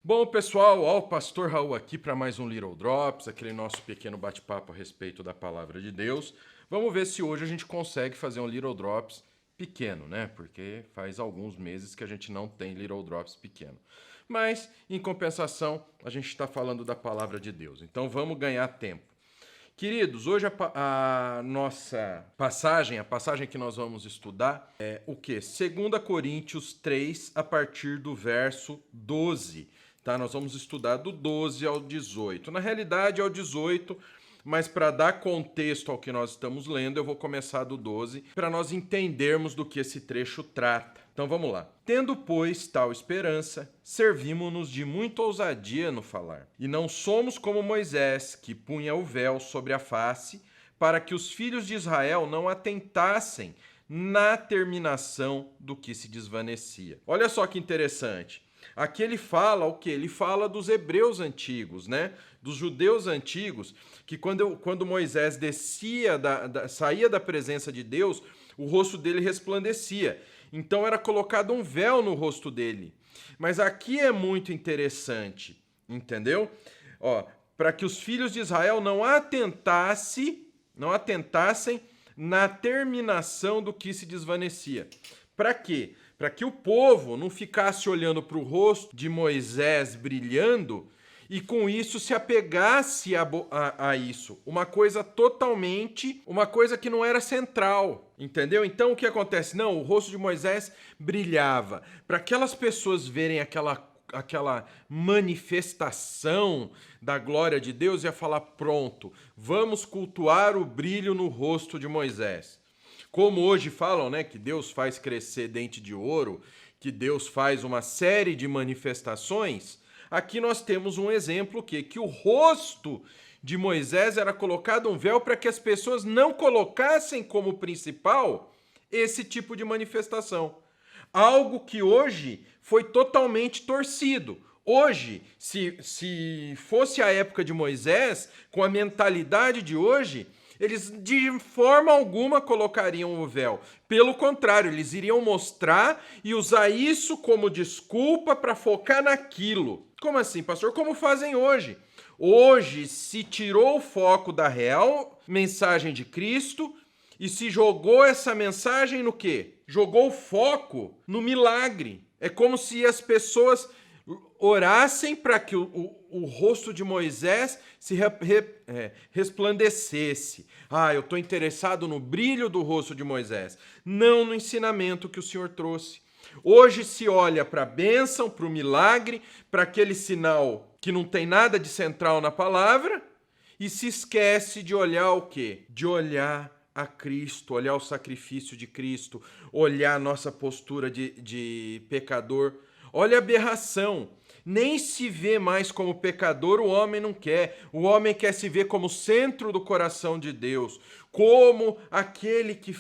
Bom, pessoal, ó, o Pastor Raul aqui para mais um Little Drops, aquele nosso pequeno bate-papo a respeito da palavra de Deus. Vamos ver se hoje a gente consegue fazer um Little Drops pequeno, né? Porque faz alguns meses que a gente não tem Little Drops pequeno. Mas, em compensação, a gente está falando da palavra de Deus. Então vamos ganhar tempo. Queridos, hoje a nossa passagem, a passagem que nós vamos estudar é o quê? 2 Coríntios 3, a partir do verso 12. Tá? Nós vamos estudar do 12 ao 18. Na realidade, é o 18, mas para dar contexto ao que nós estamos lendo, eu vou começar do 12, para nós entendermos do que esse trecho trata. Então vamos lá. Tendo, pois, tal esperança, servimo-nos de muita ousadia no falar. E não somos como Moisés, que punha o véu sobre a face, para que os filhos de Israel não atentassem na terminação do que se desvanecia. Olha só que interessante. Aqui ele fala o quê? Ele fala dos hebreus antigos, né? Dos judeus antigos, que quando Moisés saía da presença de Deus, o rosto dele resplandecia. Então era colocado um véu no rosto dele. Mas aqui é muito interessante, entendeu? Ó, para que os filhos de Israel não atentassem na terminação do que se desvanecia. Para quê? Para que o povo não ficasse olhando para o rosto de Moisés brilhando e com isso se apegasse a isso. Uma coisa que não era central, entendeu? Então o que acontece? Não, o rosto de Moisés brilhava. Para aquelas pessoas verem aquela manifestação da glória de Deus, ia falar, pronto, vamos cultuar o brilho no rosto de Moisés. Como hoje falam, né, que Deus faz crescer dente de ouro, que Deus faz uma série de manifestações, aqui nós temos um exemplo que o rosto de Moisés era colocado um véu para que as pessoas não colocassem como principal esse tipo de manifestação. Algo que hoje foi totalmente torcido. Hoje, se fosse a época de Moisés, com a mentalidade de hoje, eles de forma alguma colocariam o véu. Pelo contrário, eles iriam mostrar e usar isso como desculpa para focar naquilo. Como assim, pastor? Como fazem hoje? Hoje se tirou o foco da real mensagem de Cristo e se jogou essa mensagem no quê? Jogou o foco no milagre. É como se as pessoas orassem para que o rosto de Moisés se resplandecesse. Eu estou interessado no brilho do rosto de Moisés, não no ensinamento que o Senhor trouxe. Hoje se olha para a bênção, para o milagre, para aquele sinal que não tem nada de central na palavra e se esquece de olhar o quê? De olhar a Cristo, olhar o sacrifício de Cristo, olhar a nossa postura de pecador. Olha a aberração. Nem se vê mais como pecador, o homem não quer. O homem quer se ver como centro do coração de Deus, como aquele que,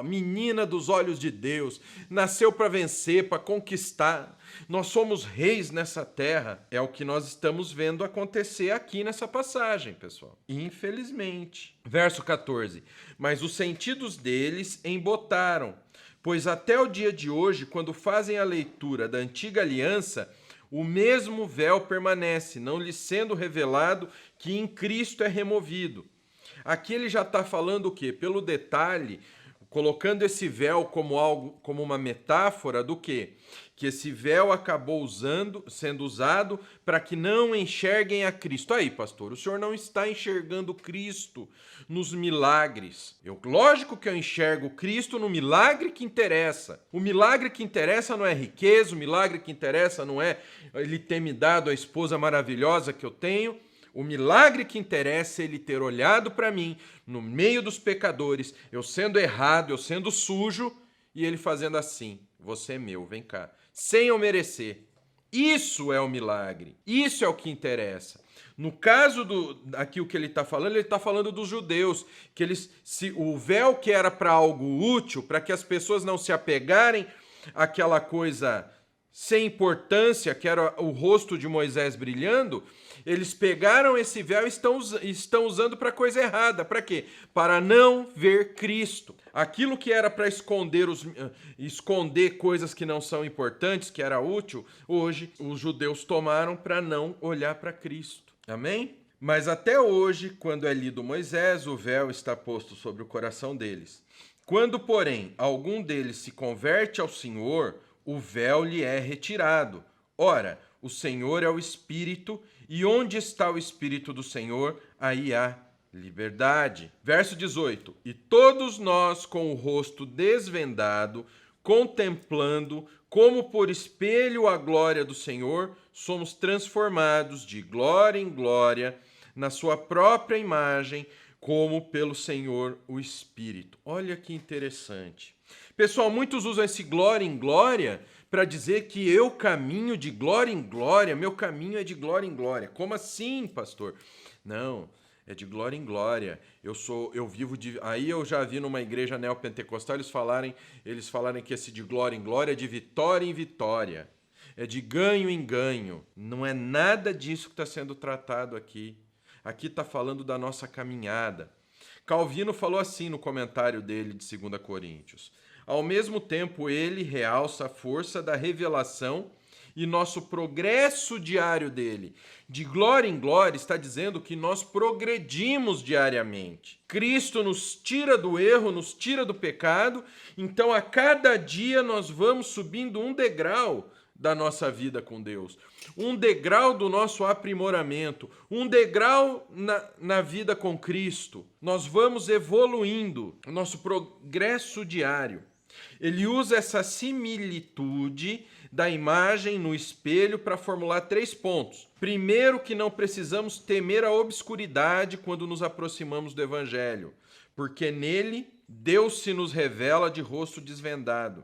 menina dos olhos de Deus, nasceu para vencer, para conquistar. Nós somos reis nessa terra. É o que nós estamos vendo acontecer aqui nessa passagem, pessoal. Infelizmente. Verso 14. Mas os sentidos deles embotaram. Pois até o dia de hoje, quando fazem a leitura da antiga aliança, o mesmo véu permanece, não lhes sendo revelado que em Cristo é removido. Aqui ele já está falando o quê? Pelo detalhe, colocando esse véu como uma metáfora do quê? Que esse véu acabou sendo usado para que não enxerguem a Cristo. Aí, pastor, o senhor não está enxergando Cristo nos milagres. Lógico que eu enxergo Cristo no milagre que interessa. O milagre que interessa não é riqueza, o milagre que interessa não é ele ter me dado a esposa maravilhosa que eu tenho. O milagre que interessa é ele ter olhado para mim, no meio dos pecadores, eu sendo errado, eu sendo sujo, e ele fazendo assim, você é meu, vem cá, sem eu merecer. Isso é o milagre, isso é o que interessa. No caso aqui o que ele está falando dos judeus, que o véu que era para algo útil, para que as pessoas não se apegarem àquela coisa sem importância, que era o rosto de Moisés brilhando, eles pegaram esse véu e estão usando para coisa errada. Para quê? Para não ver Cristo. Aquilo que era para esconder coisas que não são importantes, que era útil, hoje os judeus tomaram para não olhar para Cristo. Amém? Mas até hoje, quando é lido Moisés, o véu está posto sobre o coração deles. Quando, porém, algum deles se converte ao Senhor, o véu lhe é retirado. Ora, o Senhor é o Espírito, e onde está o Espírito do Senhor, aí há liberdade. Verso 18. E todos nós, com o rosto desvendado, contemplando, como por espelho a glória do Senhor, somos transformados de glória em glória, na sua própria imagem, como pelo Senhor o Espírito. Olha que interessante. Pessoal, muitos usam esse glória em glória para dizer que eu caminho de glória em glória, meu caminho é de glória em glória. Como assim, pastor? Não, é de glória em glória. Eu vivo de... Aí eu já vi numa igreja neopentecostal eles falarem que esse de glória em glória é de vitória em vitória. É de ganho em ganho. Não é nada disso que está sendo tratado aqui. Aqui está falando da nossa caminhada. Calvino falou assim no comentário dele de 2 Coríntios. Ao mesmo tempo, ele realça a força da revelação e nosso progresso diário dele. De glória em glória, está dizendo que nós progredimos diariamente. Cristo nos tira do erro, nos tira do pecado, então a cada dia nós vamos subindo um degrau da nossa vida com Deus, um degrau do nosso aprimoramento, um degrau na vida com Cristo. Nós vamos evoluindo, nosso progresso diário. Ele usa essa similitude da imagem no espelho para formular 3 pontos. Primeiro, que não precisamos temer a obscuridade quando nos aproximamos do Evangelho, porque nele Deus se nos revela de rosto desvendado.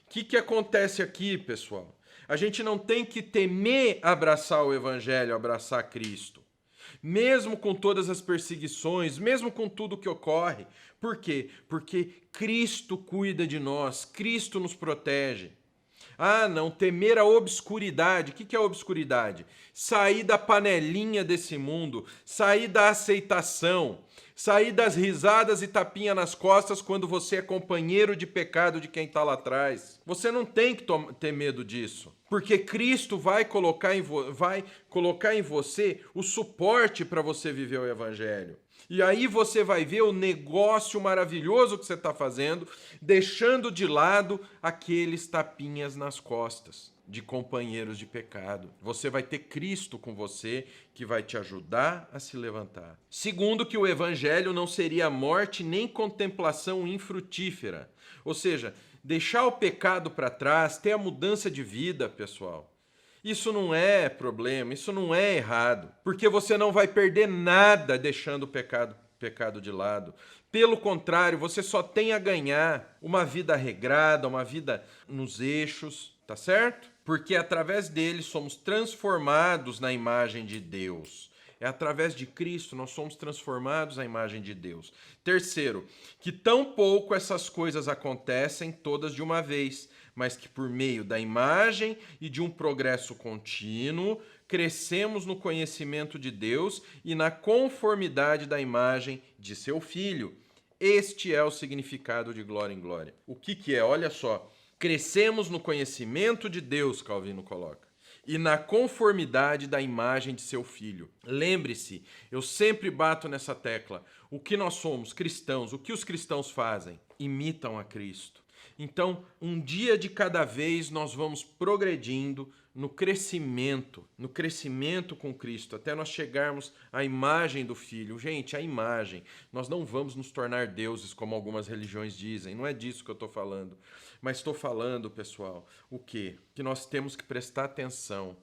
O que acontece aqui, pessoal? A gente não tem que temer abraçar o Evangelho, abraçar Cristo. Mesmo com todas as perseguições, mesmo com tudo que ocorre. Por quê? Porque Cristo cuida de nós, Cristo nos protege. Ah, não, temer a obscuridade. O que é a obscuridade? Sair da panelinha desse mundo, sair da aceitação, sair das risadas e tapinha nas costas quando você é companheiro de pecado de quem está lá atrás. Você não tem que ter medo disso, porque Cristo vai colocar em você o suporte para você viver o Evangelho. E aí você vai ver o negócio maravilhoso que você está fazendo, deixando de lado aqueles tapinhas nas costas de companheiros de pecado. Você vai ter Cristo com você, que vai te ajudar a se levantar. Segundo, que o Evangelho não seria morte nem contemplação infrutífera. Ou seja, deixar o pecado para trás, ter a mudança de vida, pessoal. Isso não é problema, isso não é errado, porque você não vai perder nada deixando o pecado de lado. Pelo contrário, você só tem a ganhar uma vida regrada, uma vida nos eixos, tá certo? Porque através dele somos transformados na imagem de Deus. É através de Cristo nós somos transformados à imagem de Deus. Terceiro, que tão pouco essas coisas acontecem todas de uma vez, mas que por meio da imagem e de um progresso contínuo, crescemos no conhecimento de Deus e na conformidade da imagem de seu Filho. Este é o significado de glória em glória. O que é? Olha só. Crescemos no conhecimento de Deus, Calvino coloca, e na conformidade da imagem de seu Filho. Lembre-se, eu sempre bato nessa tecla. O que nós somos, cristãos, o que os cristãos fazem? Imitam a Cristo. Então, um dia de cada vez nós vamos progredindo no crescimento com Cristo, até nós chegarmos à imagem do Filho. Gente, a imagem. Nós não vamos nos tornar deuses, como algumas religiões dizem. Não é disso que eu estou falando. Mas estou falando, pessoal, o quê? Que nós temos que prestar atenção.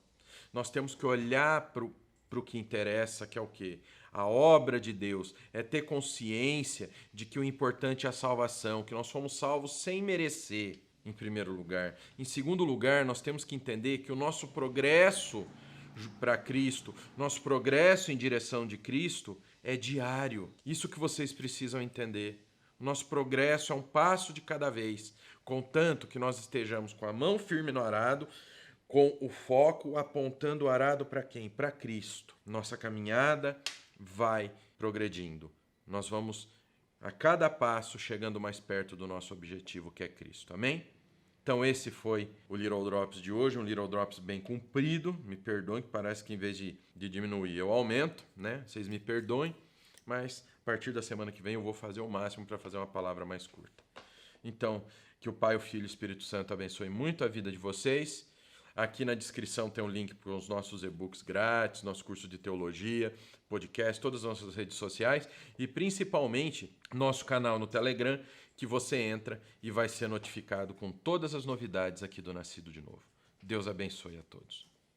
Nós temos que olhar para o que interessa, que é o quê? A obra de Deus, é ter consciência de que o importante é a salvação, que nós fomos salvos sem merecer, em primeiro lugar. Em segundo lugar, nós temos que entender que o nosso progresso para Cristo, nosso progresso em direção de Cristo é diário. Isso que vocês precisam entender. O nosso progresso é um passo de cada vez, contanto que nós estejamos com a mão firme no arado, com o foco apontando o arado para quem? Para Cristo. Nossa caminhada vai progredindo. Nós vamos, a cada passo, chegando mais perto do nosso objetivo, que é Cristo. Amém? Então esse foi o Little Drops de hoje, um Little Drops bem comprido. Me perdoem, que parece que em vez de diminuir eu aumento, né? Vocês me perdoem, mas a partir da semana que vem eu vou fazer o máximo para fazer uma palavra mais curta. Então, que o Pai, o Filho e o Espírito Santo abençoe muito a vida de vocês. Aqui na descrição tem um link para os nossos e-books grátis, nosso curso de teologia, podcast, todas as nossas redes sociais e principalmente nosso canal no Telegram, que você entra e vai ser notificado com todas as novidades aqui do Nascido de Novo. Deus abençoe a todos.